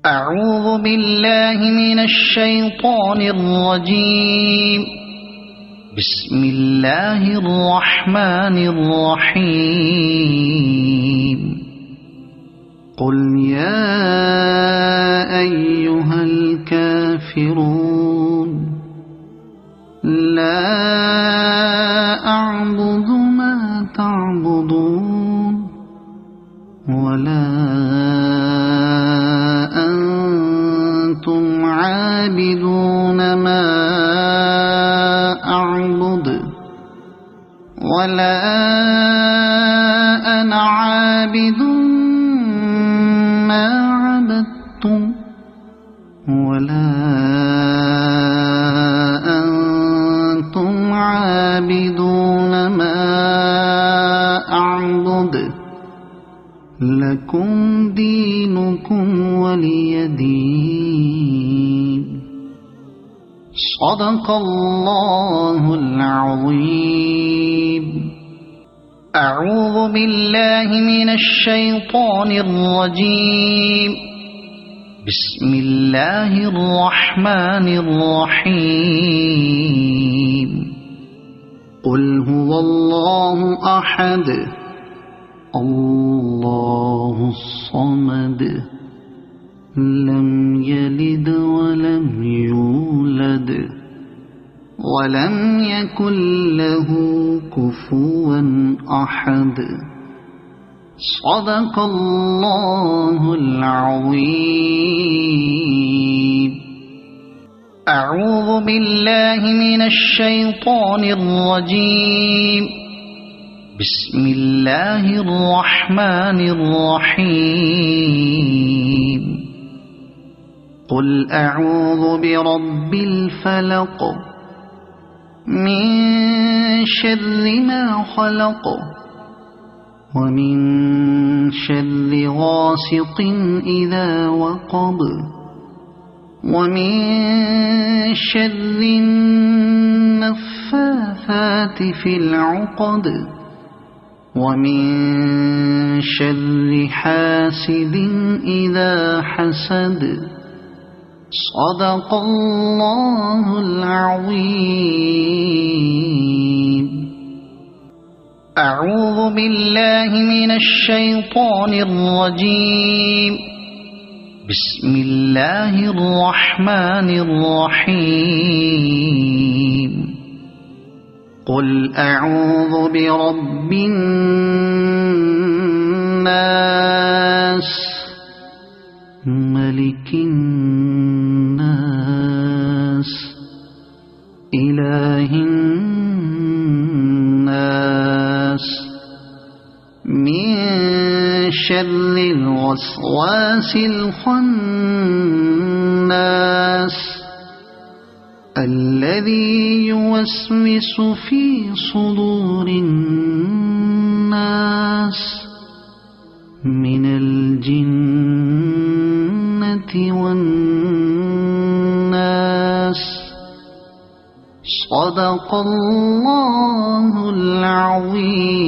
أعوذ بالله من الشيطان الرجيم. بسم الله الرحمن الرحيم. قل يا أيها الكافرون لا أعبد ما تعبدون ولا أنتم عابدون ما أعبد ولا أنا عابد ما عبدتم ولا أنتم عابدون ما أعبد لكم دينكم ولي دين. صدق الله العظيم. أعوذ بالله من الشيطان الرجيم. بسم الله الرحمن الرحيم. قل هو الله أحد الله الصمد لم يلد ولم يولد ولم يكن له كفوا أحد. صدق الله العظيم. أعوذ بالله من الشيطان الرجيم. بسم الله الرحمن الرحيم. قل أعوذ برب الفلق من شر ما خلق ومن شر غاسق إذا وقب ومن شر النفاثات في العقد ومن شر حاسد إذا حسد. صدق الله العظيم. أعوذ بالله من الشيطان الرجيم. بسم الله الرحمن الرحيم. قل أعوذ برب الناس ملك الناس إله الناس من شر الوسواس الخناس الذي يوسوس في صدور الناس من الجنة والناس. صدق الله العظيم.